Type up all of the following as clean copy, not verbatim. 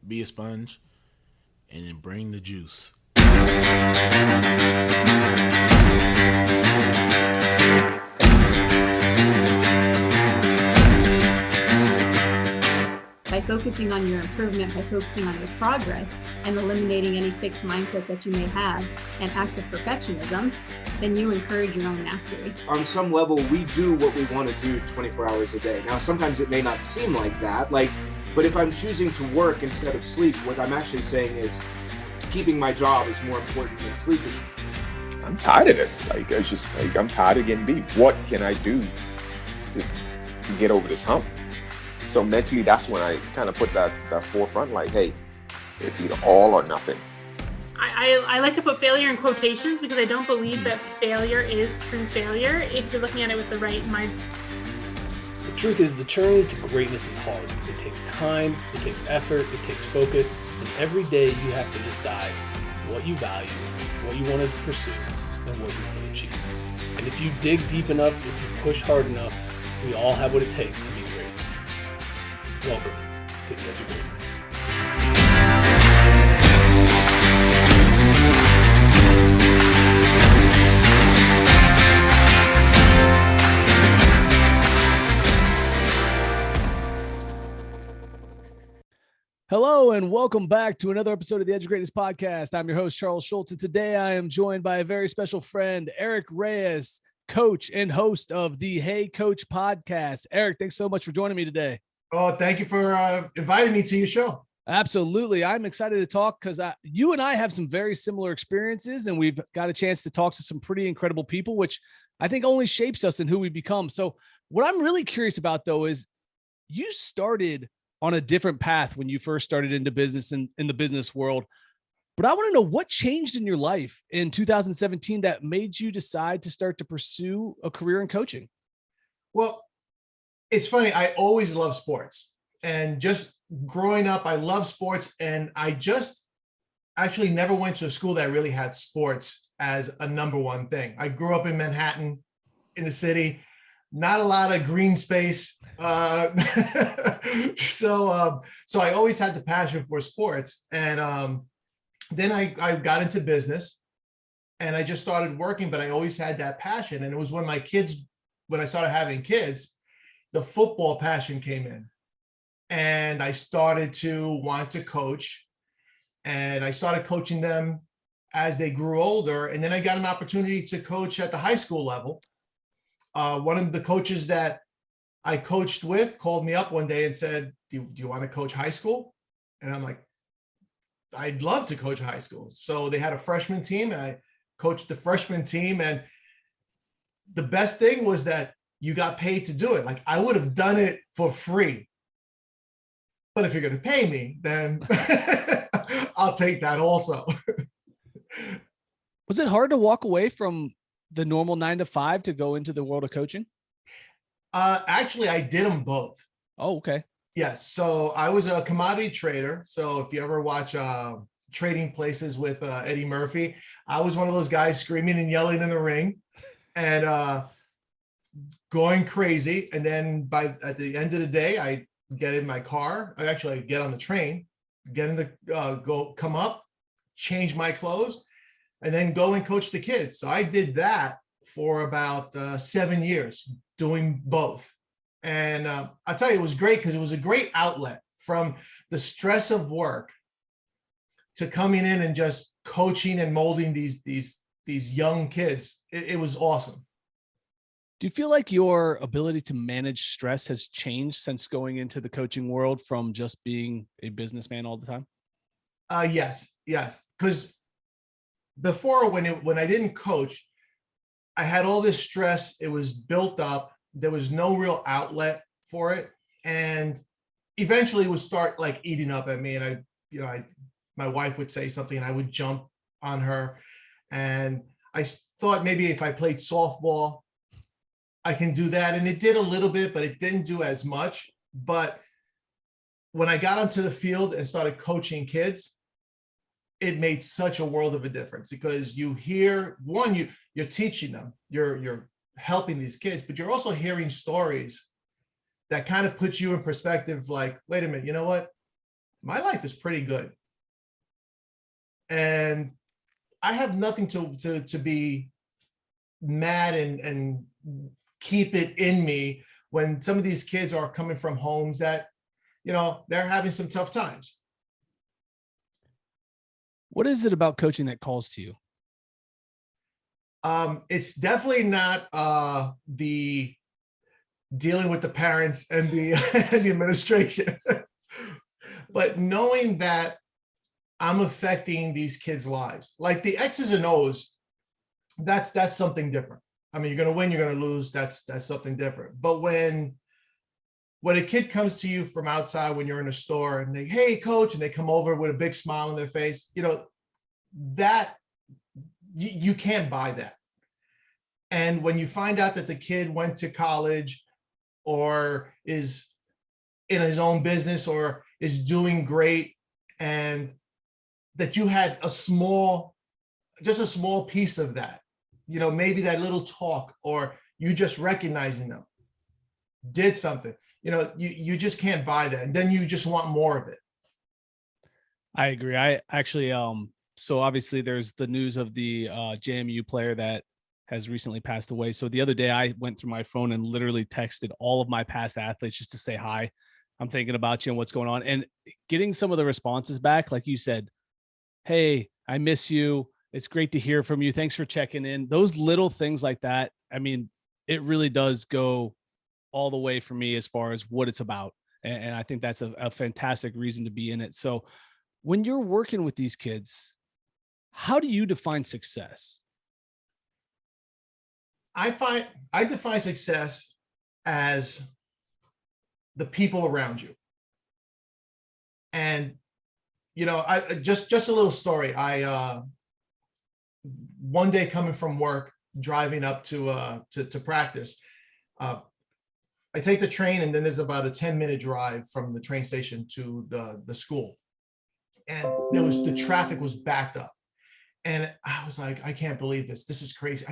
be a sponge, and then bring the juice. By focusing on your improvement, by focusing on your progress, and eliminating any fixed mindset that you may have and acts of perfectionism, then you encourage your own mastery. On some level, we do what we want to do 24 hours a day. Now, sometimes it may not seem like that, but if I'm choosing to work instead of sleep, what I'm actually saying is keeping my job is more important than sleeping. I'm tired of this. I'm tired of getting beat. What can I do to get over this hump? So mentally, that's when I kind of put that forefront, like, hey, it's either all or nothing. I like to put failure in quotations because I don't believe that failure is true failure if you're looking at it with the right mindset. The truth is, the journey to greatness is hard. It takes time, it takes effort, it takes focus, and every day you have to decide what you value, what you want to pursue, and what you want to achieve. And if you dig deep enough, if you push hard enough, we all have what it takes to be great. Welcome to the Edge of Greatness. Hello and welcome back to another episode of the Edge of Greatness podcast. I'm your host, Charles Schultz, and today I am joined by a very special friend, Eric Reyes, coach and host of the Hey Coach podcast. Eric, thanks so much for joining me today. Oh, thank you for inviting me to your show. Absolutely. I'm excited to talk because you and I have some very similar experiences, and we've got a chance to talk to some pretty incredible people, which I think only shapes us in who we become. So what I'm really curious about, though, is you started on a different path when you first started into business and in the business world. But I want to know what changed in your life in 2017 that made you decide to start to pursue a career in coaching? Well, it's funny. I always loved sports, and just growing up, I loved sports. And I just actually never went to a school that really had sports as a number one thing. I grew up in Manhattan, in the city, not a lot of green space. So I always had the passion for sports. And then I got into business and I just started working, but I always had that passion. And it was when I started having kids, the football passion came in, and I started to want to coach, and I started coaching them as they grew older. And then I got an opportunity to coach at the high school level. One of the coaches that I coached with called me up one day and said, do you want to coach high school? And I'm like, I'd love to coach high school. So they had a freshman team, and I coached the freshman team. And the best thing was that you got paid to do it. Like, I would have done it for free, but if you're going to pay me, then I'll take that also. Was it hard to walk away from the normal 9 to 5 to go into the world of coaching? Actually, I did them both. Oh, okay. Yes. So I was a commodity trader. So if you ever watch Trading Places with Eddie Murphy, I was one of those guys screaming and yelling in the ring and going crazy. And then at the end of the day, I get in my car. I get on the train, get in the come up, change my clothes, and then go and coach the kids. So I did that for about 7 years, doing both. And I'll tell you, it was great because it was a great outlet from the stress of work to coming in and just coaching and molding these young kids. It was awesome. Do you feel like your ability to manage stress has changed since going into the coaching world from just being a businessman all the time? Yes. Because before, when I didn't coach, I had all this stress. It was built up. There was no real outlet for it. And eventually it would start like eating up at me. And my wife would say something and I would jump on her. And I thought maybe if I played softball, I can do that. And it did a little bit, but it didn't do as much. But when I got onto the field and started coaching kids, it made such a world of a difference because you hear, one, you're teaching them, you're helping these kids, but you're also hearing stories that kind of puts you in perspective. Like, wait a minute, you know what? my life is pretty good. And I have nothing to be mad and keep it in me when some of these kids are coming from homes that, they're having some tough times. What is it about coaching that calls to you? It's definitely not the dealing with the parents and the and the administration, but knowing that I'm affecting these kids' lives, like the X's and O's, that's something different. I mean, you're going to win, you're going to lose. That's something different. But when a kid comes to you from outside, when you're in a store and they, hey, coach, and they come over with a big smile on their face, that you can't buy that. And when you find out that the kid went to college or is in his own business or is doing great, and that you had just a small piece of that, maybe that little talk, or you just recognizing them did something, you just can't buy that. And then you just want more of it. I agree. I actually, so obviously there's the news of the JMU player that has recently passed away. So the other day I went through my phone and literally texted all of my past athletes just to say hi. I'm thinking about you and what's going on, and getting some of the responses back. Like you said, hey, I miss you. It's great to hear from you. Thanks for checking in. Those little things like that. I mean, it really does go all the way for me as far as what it's about. And I think that's a fantastic reason to be in it. So when you're working with these kids, how do you define success? I define success as the people around you. And, I just a little story. I, one day coming from work, driving up to practice, I take the train, and then there's about a 10-minute drive from the train station to the school. And the traffic was backed up. And I was like, I can't believe this. This is crazy.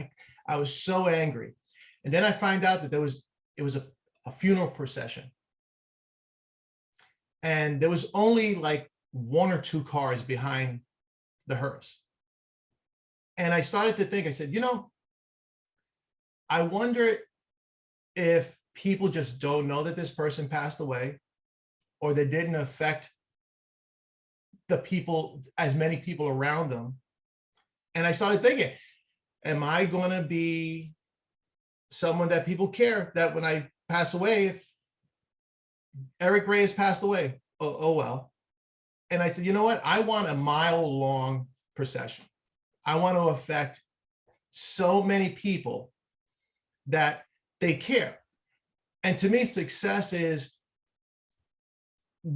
I was so angry. And then I find out that it was a funeral procession. And there was only like 1 or 2 cars behind the hearse. And I started to think, I said, I wonder if people just don't know that this person passed away, or they didn't affect the people, as many people around them. And I started thinking, am I going to be someone that people care that when I pass away, if Eric Reyes passed away, oh well. And I said, you know what? I want a mile-long procession. I want to affect so many people that they care. And to me, success is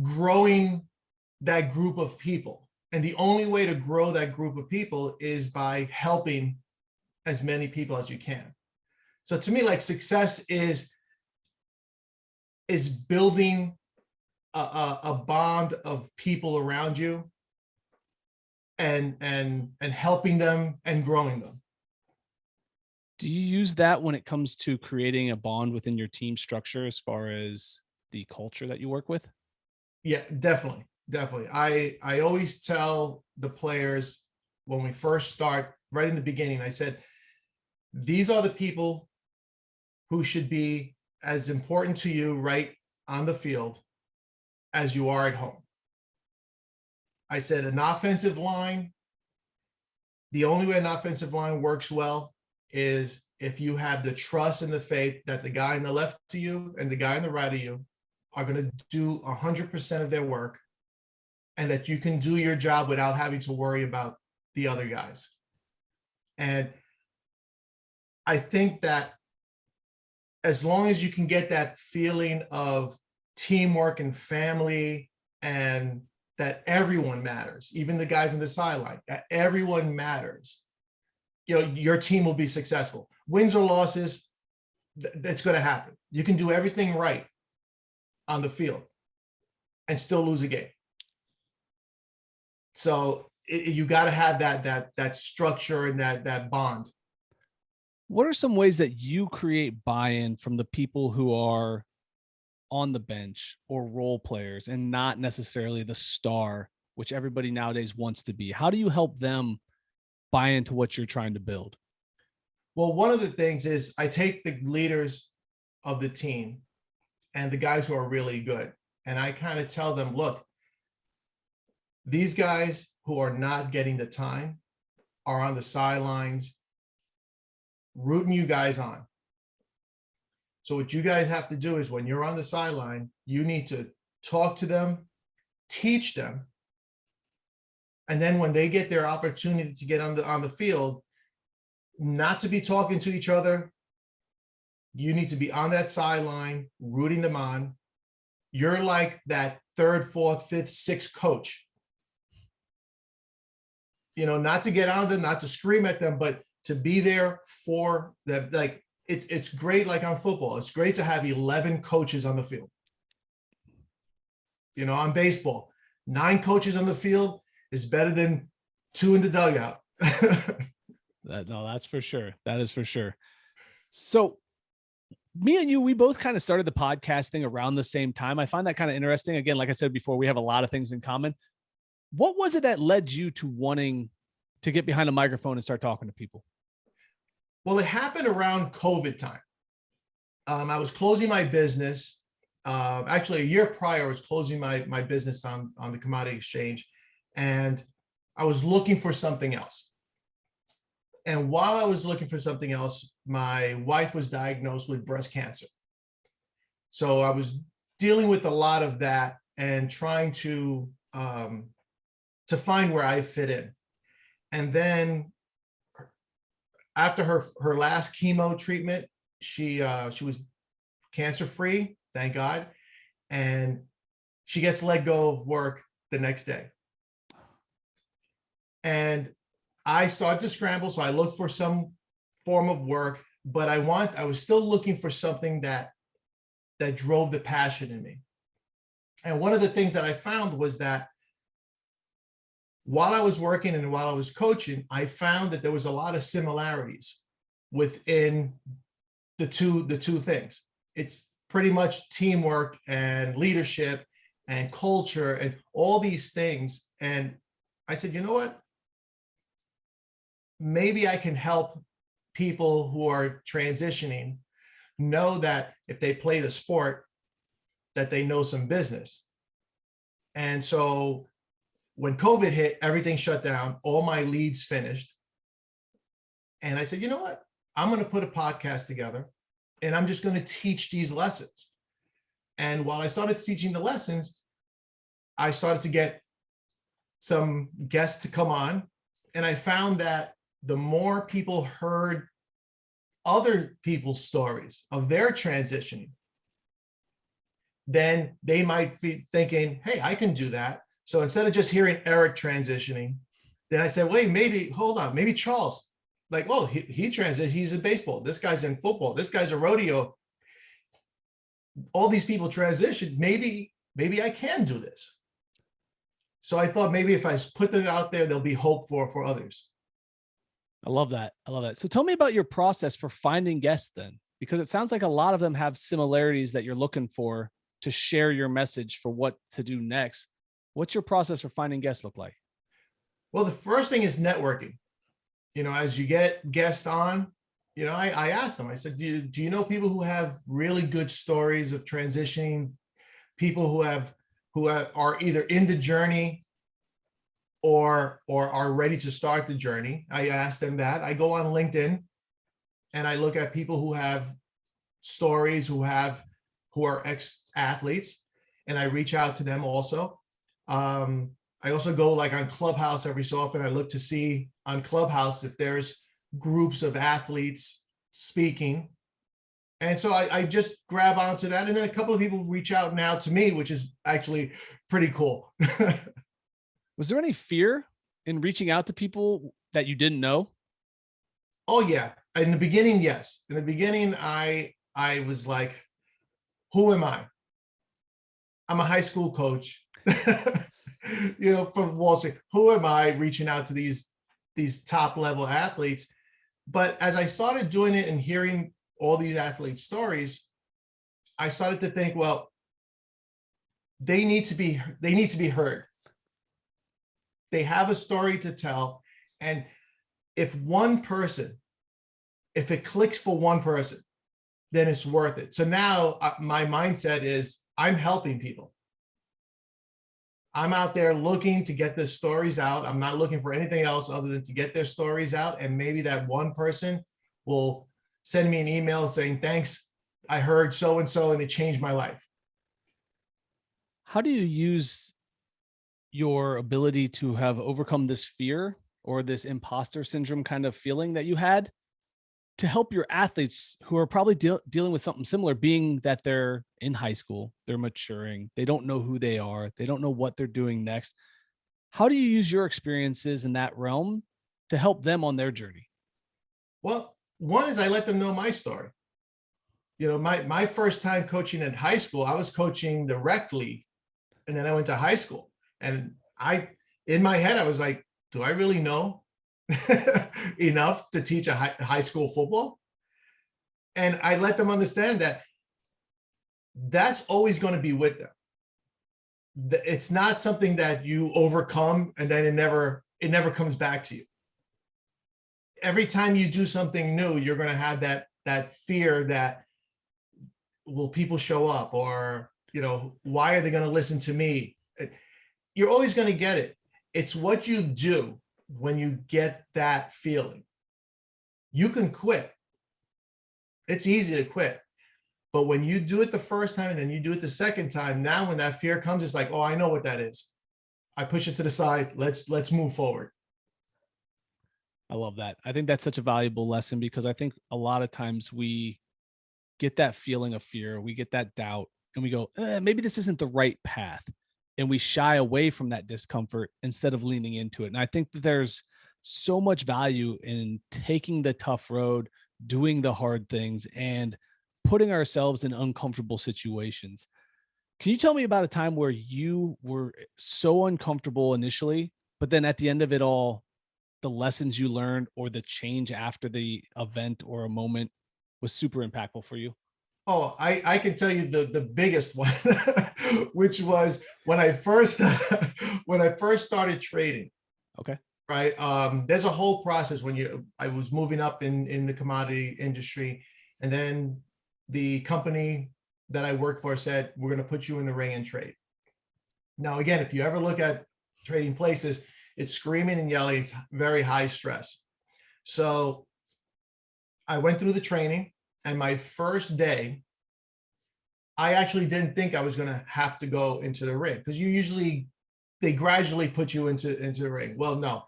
growing that group of people. And the only way to grow that group of people is by helping as many people as you can. So to me, like, success is building a bond of people around you and helping them and growing them. Do you use that when it comes to creating a bond within your team structure as far as the culture that you work with? Yeah, definitely. I always tell the players when we first start, right in the beginning, I said, these are the people who should be as important to you right on the field as you are at home. I said, an offensive line, the only way an offensive line works well is if you have the trust and the faith that the guy on the left to you and the guy on the right of you are going to do 100% of their work, and that you can do your job without having to worry about the other guys. And I think that as long as you can get that feeling of teamwork and family, and that everyone matters, even the guys on the sideline, that everyone matters, your team will be successful. Wins or losses, that's going to happen. You can do everything right on the field and still lose a game. So you got to have that structure and that bond. What are some ways that you create buy-in from the people who are on the bench or role players and not necessarily the star, which everybody nowadays wants to be? How do you help them buy into what you're trying to build? Well, one of the things is I take the leaders of the team and the guys who are really good, and I kind of tell them, look, these guys who are not getting the time are on the sidelines rooting you guys on. So what you guys have to do is when you're on the sideline, you need to talk to them, teach them. And then when they get their opportunity to get on the field, not to be talking to each other, you need to be on that sideline, rooting them on. You're like that third, fourth, fifth, sixth coach. You know, not to get on them, not to scream at them, but to be there for them. Like it's great, like on football. It's great to have 11 coaches on the field. You know, on baseball, 9 coaches on the field is better than 2 in the dugout. No, that's for sure. That is for sure. So me and you, we both kind of started the podcasting around the same time. I find that kind of interesting. Again, like I said before, we have a lot of things in common. What was it that led you to wanting to get behind a microphone and start talking to people? Well, it happened around COVID time. I was closing my business. Actually, a year prior, I was closing my business on the commodity exchange, and I was looking for something else. And while I was looking for something else, my wife was diagnosed with breast cancer. So I was dealing with a lot of that and trying to find where I fit in. And then after her last chemo treatment, she was cancer-free, thank God. And she gets let go of work the next day. And I started to scramble. So I looked for some form of work, but I was still looking for something that drove the passion in me. And one of the things that I found was that while I was working and while I was coaching, I found that there was a lot of similarities within the two things. It's pretty much teamwork and leadership and culture and all these things. And I said, you know what? Maybe I can help people who are transitioning know that if they play the sport, that they know some business. And so when COVID hit, everything shut down, all my leads finished. And I said, you know what? I'm going to put a podcast together and I'm just going to teach these lessons. And while I started teaching the lessons, I started to get some guests to come on. And I found that the more people heard other people's stories of their transitioning, then they might be thinking, hey, I can do that. So instead of just hearing Eric transitioning, then I said, wait, hold on, maybe Charles, like, oh, he transitioned, he's in baseball. This guy's in football. This guy's a rodeo. All these people transition. Maybe I can do this. So I thought maybe if I put them out there, there'll be hope for others. I love that. So tell me about your process for finding guests then, because it sounds like a lot of them have similarities that you're looking for to share your message for what to do next. What's your process for finding guests look like? Well, the first thing is networking. You know, as you get guests on, you know, I asked them, I said, do you know people who have really good stories of transitioning, people who are either in the journey or are ready to start the journey? I asked them that. I go on LinkedIn and I look at people who have stories, who are ex-athletes, and I reach out to them also. I also go like on Clubhouse every so often. I look to see on Clubhouse if there's groups of athletes speaking. And so I just grab onto that. And then a couple of people reach out now to me, which is actually pretty cool. Was there any fear in reaching out to people that you didn't know? Oh yeah. In the beginning, yes. In the beginning, I was like, who am I? I'm a high school coach, you know, from Wall Street. Who am I reaching out to these top level athletes? But as I started doing it and hearing all these athlete stories, I started to think, well, they need to be heard. They have a story to tell. And if it clicks for one person, then it's worth it. So now my mindset is I'm helping people. I'm out there looking to get their stories out. I'm not looking for anything else other than to get their stories out. And maybe that one person will send me an email saying, thanks, I heard so-and-so and it changed my life. How do you use your ability to have overcome this fear or this imposter syndrome kind of feeling that you had to help your athletes who are probably dealing with something similar, being that they're in high school, they're maturing, they don't know who they are, they don't know what they're doing next? How do you use your experiences in that realm to help them on their journey? Well, one is I let them know my story. My first time coaching at high school, I was coaching the rec league, and then I went to high school. And in my head, I was like, do I really know enough to teach a high school football? And I let them understand that that's always going to be with them. It's not something that you overcome and then it never comes back to you. Every time you do something new, you're going to have that fear that, will people show up, or why are they going to listen to me? You're always going to get it. It's what you do when you get that feeling. You can quit. It's easy to quit. But when you do it the first time and then you do it the second time, now when that fear comes, it's like, oh, I know what that is. I push it to the side. Let's move forward. I love that. I think that's such a valuable lesson, because I think a lot of times we get that feeling of fear, we get that doubt, and we go, maybe this isn't the right path. And we shy away from that discomfort instead of leaning into it. And I think that there's so much value in taking the tough road, doing the hard things, and putting ourselves in uncomfortable situations. Can you tell me about a time where you were so uncomfortable initially, but then at the end of it all, the lessons you learned or the change after the event or a moment was super impactful for you? Oh, I can tell you the biggest one, which was when I first started trading. Okay. Right. There's a whole process I was moving up in the commodity industry, and then the company that I worked for said, we're going to put you in the ring and trade. Now, again, if you ever look at trading places, it's screaming and yelling, it's very high stress. So I went through the training, and my first day, I actually didn't think I was going to have to go into the ring, because they gradually put you into the ring. Well, no,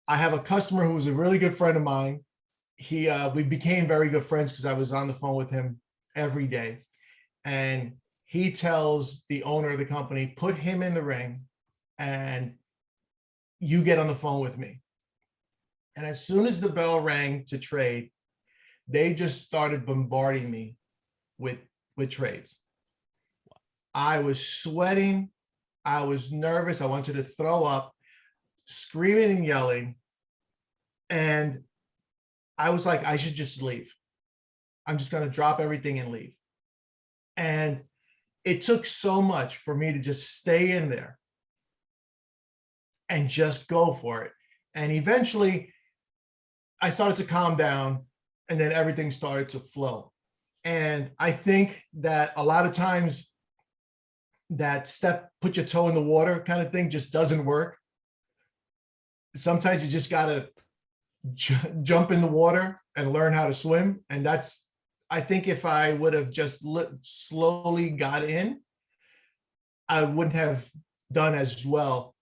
I have a customer who was a really good friend of mine. We became very good friends because I was on the phone with him every day. And he tells the owner of the company, put him in the ring and you get on the phone with me. And as soon as the bell rang to trade, they just started bombarding me with trades. I was sweating. I was nervous. I wanted to throw up, screaming and yelling. And I was like, I should just leave. I'm just going to drop everything and leave. And it took so much for me to just stay in there and just go for it. And eventually I started to calm down, and then everything started to flow. And I think that a lot of times that put your toe in the water kind of thing just doesn't work. Sometimes you just got to jump in the water and learn how to swim. And I think if I would have just slowly got in, I wouldn't have done as well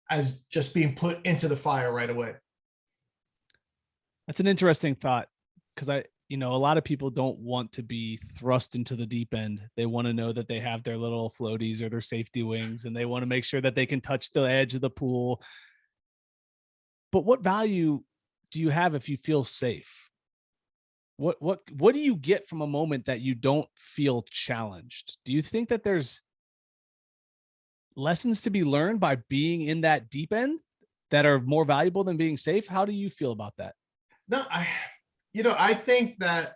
as just being put into the fire right away. That's an interesting thought, because a lot of people don't want to be thrust into the deep end. They want to know that they have their little floaties or their safety wings, and they want to make sure that they can touch the edge of the pool. But what value do you have if you feel safe? What do you get from a moment that you don't feel challenged? Do you think that there's lessons to be learned by being in that deep end that are more valuable than being safe? How do you feel about that? No, I think that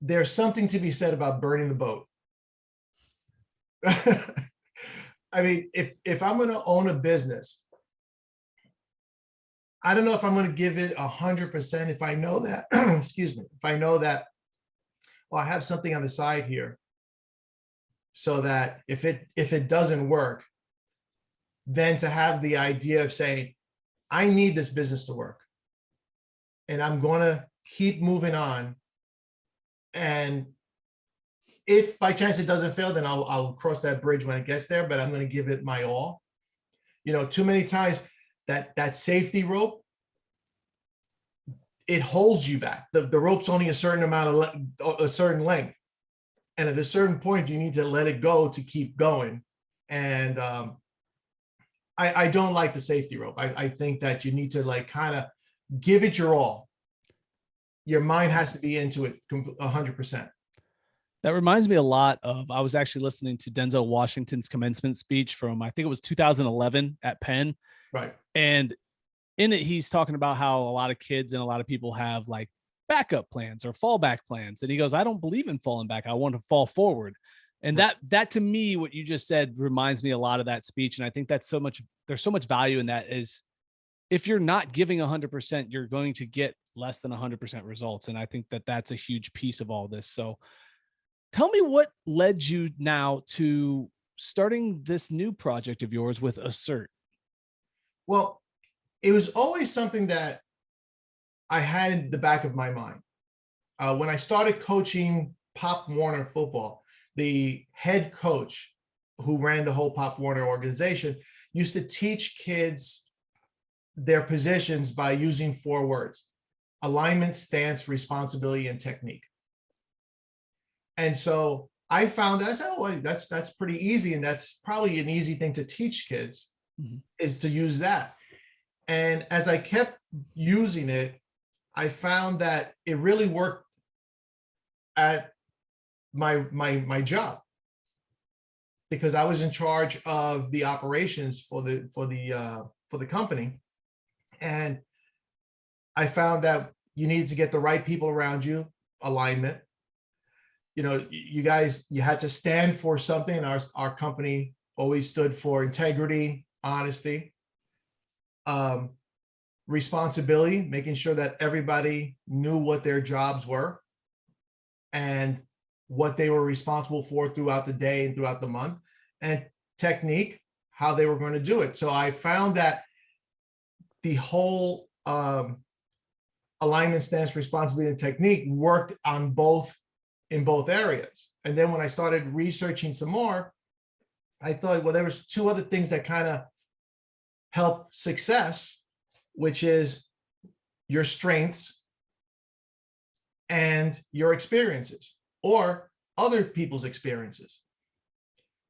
there's something to be said about burning the boat. I mean, if I'm going to own a business, I don't know if I'm going to give it 100% if I know that, excuse me, if I know that, well, I have something on the side here so that if it doesn't work, then to have the idea of saying, I need this business to work and I'm going to keep moving on. And if by chance it doesn't fail, then I'll cross that bridge when it gets there, but I'm going to give it my all. You know, too many times that safety rope, it holds you back. The rope's only a certain amount of a certain length. And at a certain point, you need to let it go to keep going. And I don't like the safety rope. I think that you need to like kind of give it your all. Your mind has to be into it 100%. That reminds me a lot of, I was actually listening to Denzel Washington's commencement speech from, I think it was 2011 at Penn. Right. And in it, he's talking about how a lot of kids and a lot of people have like backup plans or fallback plans. And he goes, I don't believe in falling back. I want to fall forward. And that to me, what you just said reminds me a lot of that speech. And I think that's there's so much value in that is if you're not giving 100%, you're going to get less than 100% results. And I think that that's a huge piece of all this. So tell me what led you now to starting this new project of yours with Assert. Well, it was always something that I had in the back of my mind. When I started coaching Pop Warner football, the head coach who ran the whole Pop Warner organization used to teach kids their positions by using 4 words: alignment, stance, responsibility, and technique. And so I found that I said, oh, that's pretty easy. And that's probably an easy thing to teach kids is to use that. And as I kept using it, I found that it really worked at my job because I was in charge of the operations for the company. And I found that you need to get the right people around you, alignment. You know, you guys, you had to stand for something. Our company always stood for integrity, honesty, responsibility, making sure that everybody knew what their jobs were and what they were responsible for throughout the day and throughout the month, and technique, how they were going to do it. So I found that the whole alignment, stance, responsibility, and technique worked on in both areas. And then when I started researching some more, I thought, well, there was 2 other things that kind of help success, which is your strengths and your experiences or other people's experiences.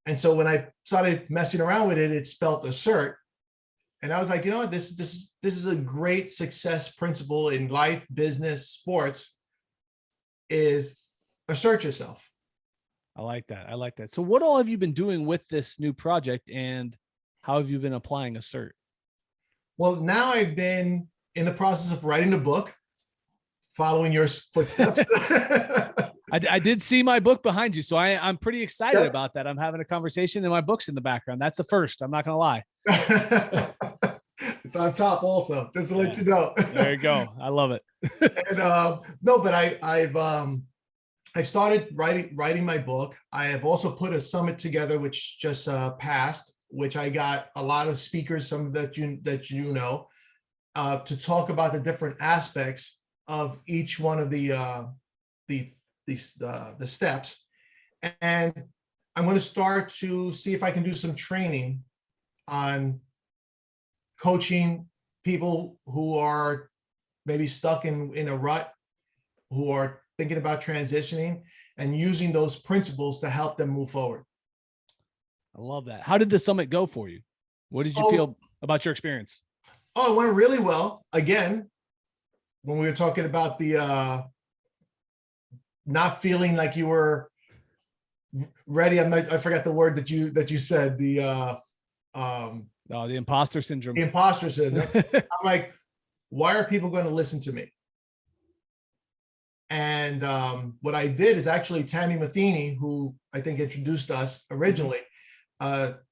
And so when I started messing around with it, it spelled assert. And I was like, you know what, this is a great success principle in life, business, sports, is assert yourself. I like that. I like that. So what all have you been doing with this new project and how have you been applying Assert? Well, now I've been in the process of writing a book, following your footsteps. I did see my book behind you, so I'm pretty excited about that. I'm having a conversation and my book's in the background. That's the first. I'm not going to lie. It's on top also, just to let you know. There you go. I love it. And no, but I've started writing my book. I have also put a summit together, which just passed, which I got a lot of speakers, some that you know, to talk about the different aspects of each one of the steps. And I'm going to start to see if I can do some training on coaching people who are maybe stuck in a rut, who are thinking about transitioning, and using those principles to help them move forward. I love that. How did the summit go for you? What did you feel about your experience? Oh, it went really well. Again, when we were talking about the not feeling like you were ready, I forgot the word that you said, the imposter syndrome. The imposter syndrome. I'm like, why are people going to listen to me? And what I did is actually Tammy Matheny, who I think introduced us originally,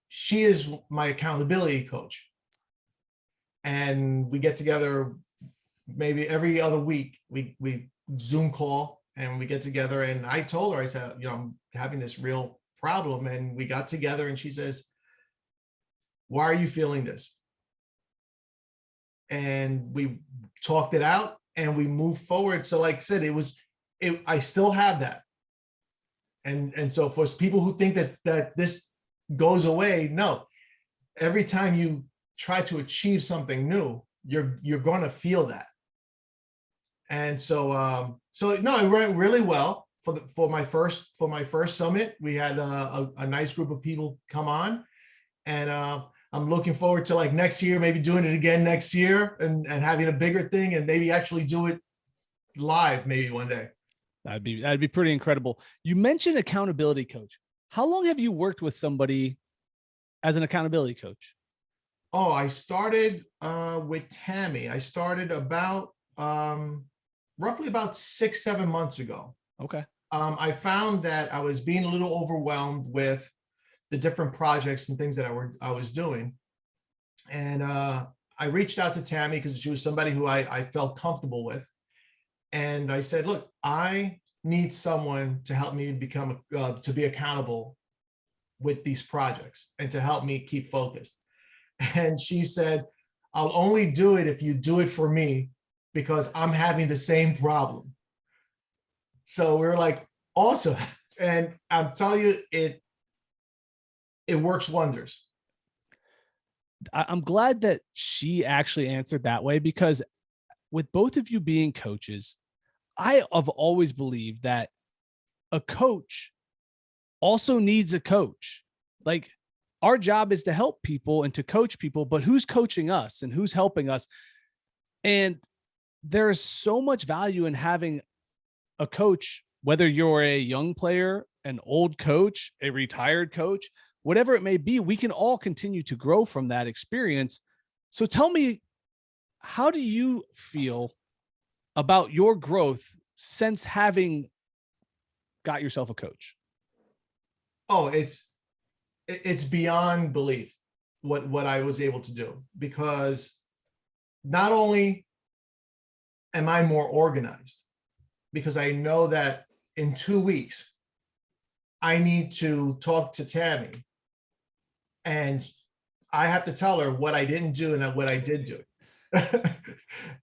she is my accountability coach. And we get together maybe every other week. We Zoom call and we get together. And I told her, I said, you know, I'm having this real problem. And we got together and she says, why are you feeling this? And we talked it out and we moved forward. So like I said, I still have that. And so for people who think that this goes away, no, every time you try to achieve something new, you're going to feel that. And so no, it went really well for my first summit. We had a nice group of people come on, and I'm looking forward to like next year, maybe doing it again next year and having a bigger thing and maybe actually do it live maybe one day. That'd be pretty incredible. You mentioned accountability coach. How long have you worked with somebody as an accountability coach? Oh, I started with Tammy. I started about roughly about 6-7 months ago. Okay. I found that I was being a little overwhelmed with the different projects and things that I was doing. And I reached out to Tammy because she was somebody who I felt comfortable with. And I said, look, I need someone to help me become, to be accountable with these projects and to help me keep focused. And she said, I'll only do it if you do it for me because I'm having the same problem. So we were like, awesome. And I'm telling you, it works wonders. I'm glad that she actually answered that way, because with both of you being coaches, I have always believed that a coach also needs a coach. Like, our job is to help people and to coach people, but who's coaching us and who's helping us? And there's so much value in having a coach, whether you're a young player, an old coach, a retired coach, whatever it may be. We can all continue to grow from that experience. So tell me, how do you feel about your growth since having got yourself a coach? Oh, it's beyond belief what I was able to do, because not only am I more organized, because I know that in 2 weeks I need to talk to Tammy and I have to tell her what I didn't do and what I did do.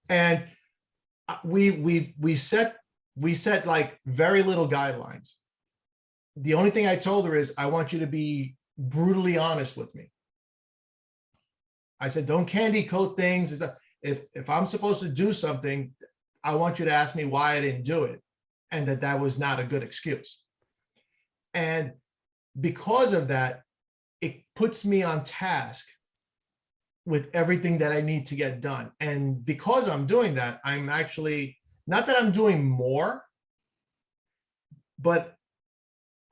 And we set like very little guidelines. The only thing I told her is, I want you to be brutally honest with me. I said, don't candy coat things. If I'm supposed to do something, I want you to ask me why I didn't do it, and that was not a good excuse. And because of that, it puts me on task with everything that I need to get done. And because I'm doing that, I'm actually, not that I'm doing more, but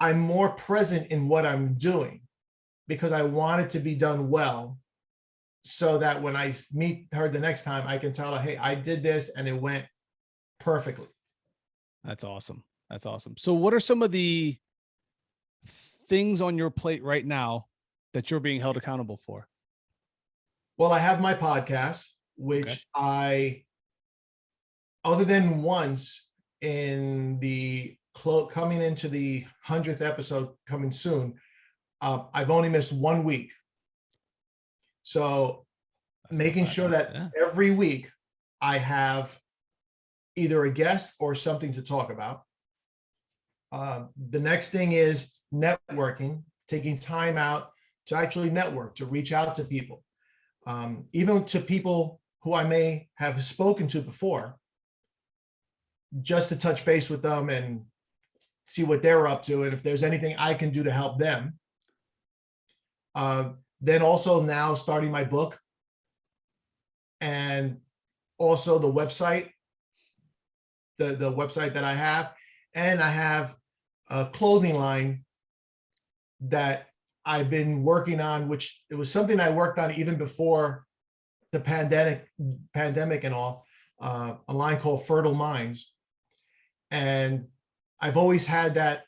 I'm more present in what I'm doing, because I want it to be done well, so that when I meet her the next time, I can tell her, hey, I did this and it went perfectly. That's awesome. That's awesome. So what are some of the things on your plate right now that you're being held accountable for? Well, I have my podcast, which I, other than once in the coming into the 100th episode coming soon, I've only missed 1 week. So making sure that every week I have either a guest or something to talk about. The next thing is networking, taking time out to actually network, to reach out to people, even to people who I may have spoken to before, just to touch base with them and see what they're up to, and if there's anything I can do to help them. Then also now starting my book, and also the website, the website that I have, and I have a clothing line that I've been working on, which it was something I worked on even before the pandemic and all, a line called Fertile Minds. And I've always had that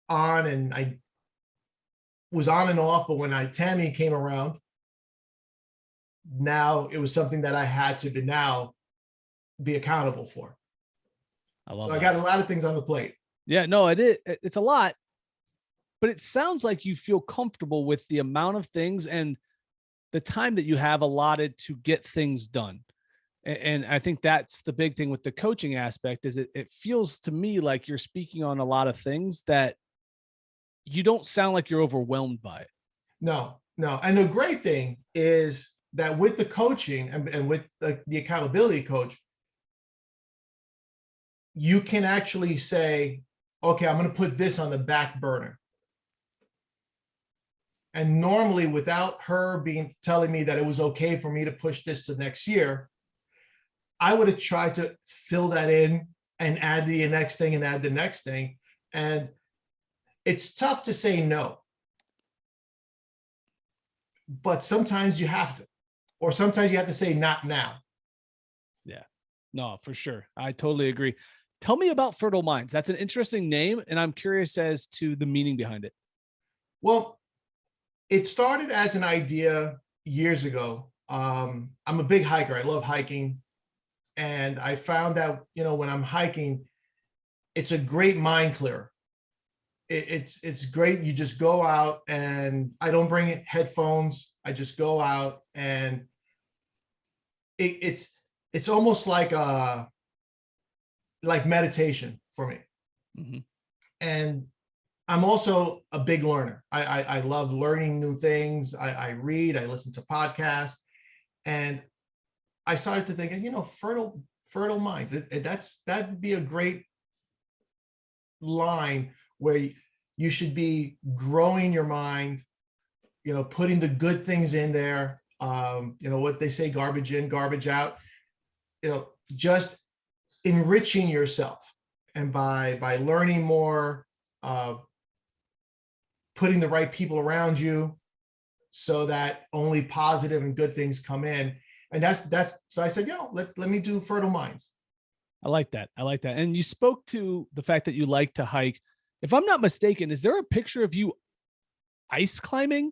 on, and I was on and off, but when Tammy came around, now it was something that I had to now be accountable for. I I got a lot of things on the plate. Yeah, no, it's a lot, but it sounds like you feel comfortable with the amount of things and the time that you have allotted to get things done. And I think that's the big thing with the coaching aspect is it feels to me like you're speaking on a lot of things that you don't sound like you're overwhelmed by it. No. And the great thing is that with the coaching and with the accountability coach, you can actually say, okay, I'm going to put this on the back burner. And normally without her telling me that it was okay for me to push this to next year, I would have tried to fill that in and add the next thing and add the next thing. And it's tough to say no. But sometimes you have to, or sometimes you have to say not now. Yeah, no, for sure. I totally agree. Tell me about Fertile Minds. That's an interesting name, and I'm curious as to the meaning behind it. Well, it started as an idea years ago. I'm a big hiker. I love hiking. And I found that, when I'm hiking, it's a great mind clearer. It's great. You just go out, and I don't bring headphones. I just go out, and it's almost like meditation for me. Mm-hmm. And I'm also a big learner. I love learning new things. I read, I listen to podcasts, and I started to think, fertile minds. That'd be a great line where you should be growing your mind, putting the good things in there. What they say, garbage in, garbage out, just enriching yourself. And by learning more, putting the right people around you so that only positive and good things come in. And that's so I said, let me do Fertile Minds. I like that. And you spoke to the fact that you like to hike. If I'm not mistaken, is there a picture of you ice climbing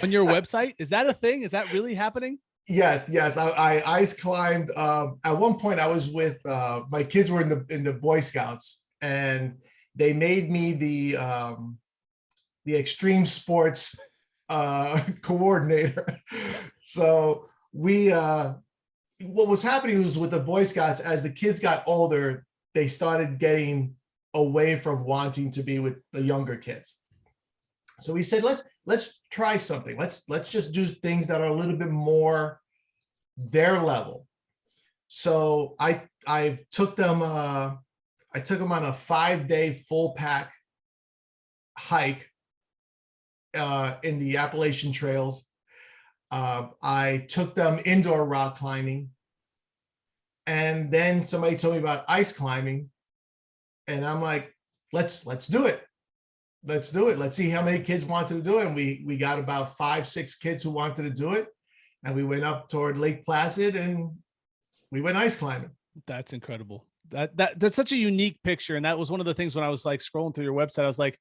on your website? Is that a thing? Is that really happening? Yes. I ice climbed. At one point I was with my kids were in the Boy Scouts, and they made me the extreme sports coordinator. So what was happening was with the Boy Scouts, as the kids got older, they started getting away from wanting to be with the younger kids. So we said, let's try something. Let's just do things that are a little bit more their level. So I took them on a 5-day full pack hike in the Appalachian trails. I took them indoor rock climbing, and then somebody told me about ice climbing, and I'm like, let's do it. Let's do it. Let's see how many kids wanted to do it. And we got about 5-6 kids who wanted to do it. And we went up toward Lake Placid and we went ice climbing. That's incredible. That's such a unique picture. And that was one of the things when I was like scrolling through your website, I was like,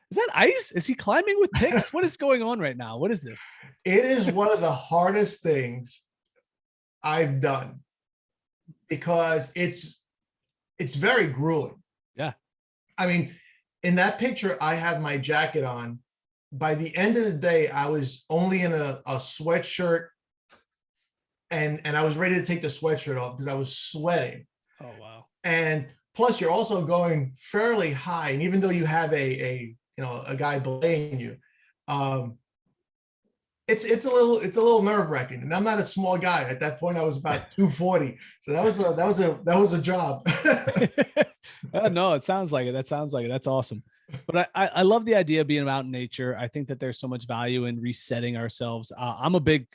is that ice? Is he climbing with picks? What is going on right now? What is this? It is one of the hardest things I've done because it's very grueling. Yeah. I mean, in that picture, I have my jacket on. By the end of the day, I was only in a sweatshirt, and I was ready to take the sweatshirt off because I was sweating. Oh, wow. And plus, you're also going fairly high. And even though you have a guy belaying you, it's a little nerve-wracking. And I'm not a small guy. At that point, I was about 240. So that was a job. No, it sounds like it. That sounds like it. That's awesome. But I love the idea of being out in nature. I think that there's so much value in resetting ourselves. I'm a big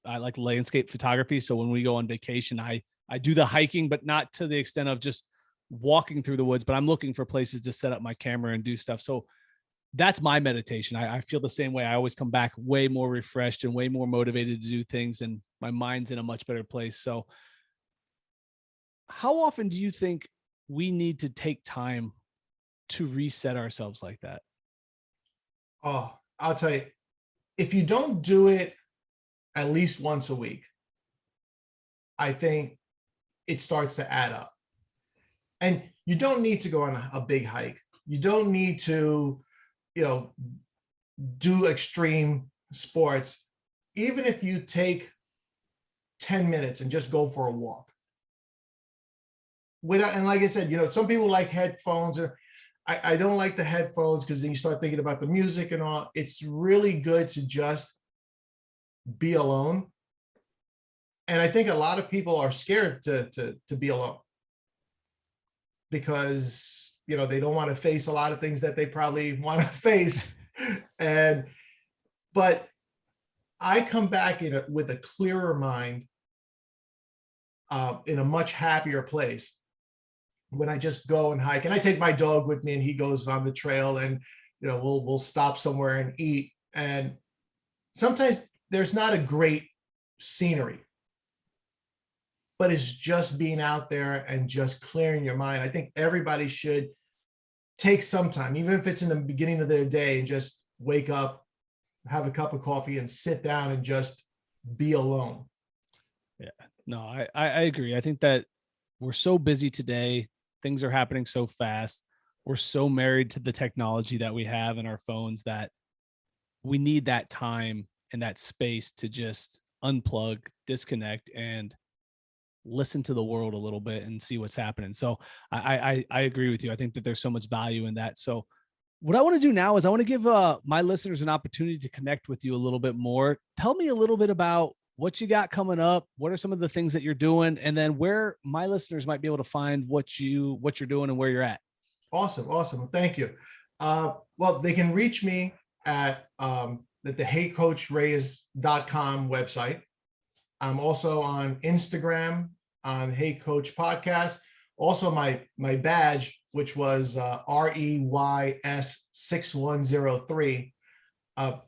I like landscape photography. So when we go on vacation, I do the hiking, but not to the extent of just walking through the woods, but I'm looking for places to set up my camera and do stuff. So that's my meditation. I feel the same way. I always come back way more refreshed and way more motivated to do things, and my mind's in a much better place. So how often do you think we need to take time to reset ourselves like that? Oh, I'll tell you, if you don't do it at least once a week, I think it starts to add up. And you don't need to go on a big hike. You don't need to, do extreme sports. Even if you take 10 minutes and just go for a walk. And like I said, some people like headphones. I don't like the headphones because then you start thinking about the music and all. It's really good to just be alone. And I think a lot of people are scared to be alone because, they don't want to face a lot of things that they probably want to face. But I come back with a clearer mind, in a much happier place when I just go and hike. And I take my dog with me and he goes on the trail and, we'll stop somewhere and eat. And sometimes there's not a great scenery, but it's just being out there and just clearing your mind. I think everybody should take some time, even if it's in the beginning of their day, and just wake up, have a cup of coffee and sit down and just be alone. Yeah, no, I agree. I think that we're so busy today. Things are happening so fast. We're so married to the technology that we have in our phones that we need that time and that space to just unplug, disconnect, and listen to the world a little bit and see what's happening. So I agree with you. I think that there's so much value in that. So what I want to do now is I want to give my listeners an opportunity to connect with you a little bit more. Tell me a little bit about what you got coming up. What are some of the things that you're doing? And then where my listeners might be able to find what you're doing and where you're at. Awesome. Thank you. Well, they can reach me at the HeyCoachReyes.com website. I'm also on Instagram on Hey Coach Podcast. Also my badge, which was REYS 6103.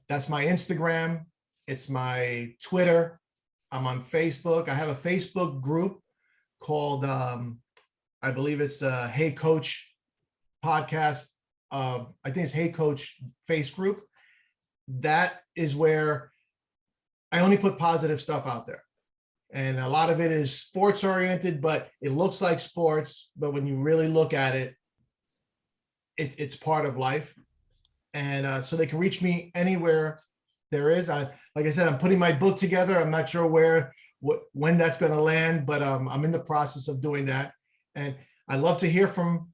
That's my Instagram. It's my Twitter. I'm on Facebook. I have a Facebook group called, I believe it's Hey Coach Podcast. I think it's Hey Coach Face Group. That is where I only put positive stuff out there. And a lot of it is sports oriented, but it looks like sports. But when you really look at it, it's part of life. And so they can reach me anywhere there is. Like I said, I'm putting my book together. I'm not sure when that's going to land, but I'm in the process of doing that. And I'd love to hear from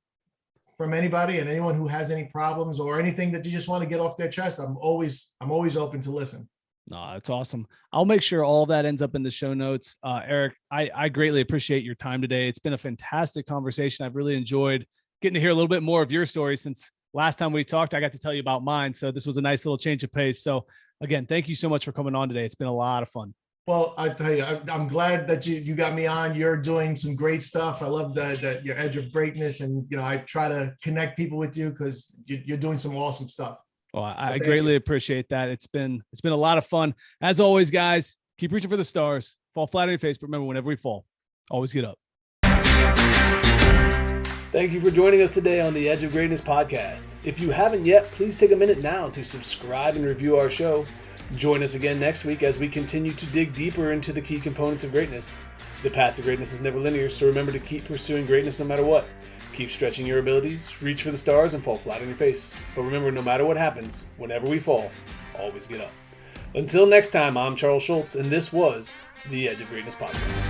anybody and anyone who has any problems or anything that you just want to get off their chest. I'm always open to listen. No, that's awesome. I'll make sure all of that ends up in the show notes. Eric, I greatly appreciate your time today. It's been a fantastic conversation. I've really enjoyed getting to hear a little bit more of your story since last time we talked. I got to tell you about mine. So this was a nice little change of pace. So again, thank you so much for coming on today. It's been a lot of fun. Well, I tell you, I'm glad that you got me on. You're doing some great stuff. I love that your edge of greatness. And, I try to connect people with you because you're doing some awesome stuff. Well, I greatly appreciate that. It's been a lot of fun. As always, guys, keep reaching for the stars, fall flat on your face. But remember, whenever we fall, always get up. Thank you for joining us today on the Edge of Greatness podcast. If you haven't yet, please take a minute now to subscribe and review our show. Join us again next week as we continue to dig deeper into the key components of greatness. The path to greatness is never linear, so remember to keep pursuing greatness no matter what. Keep stretching your abilities, reach for the stars, and fall flat on your face. But remember, no matter what happens, whenever we fall, always get up. Until next time, I'm Charles Schultz, and this was the Edge of Greatness podcast.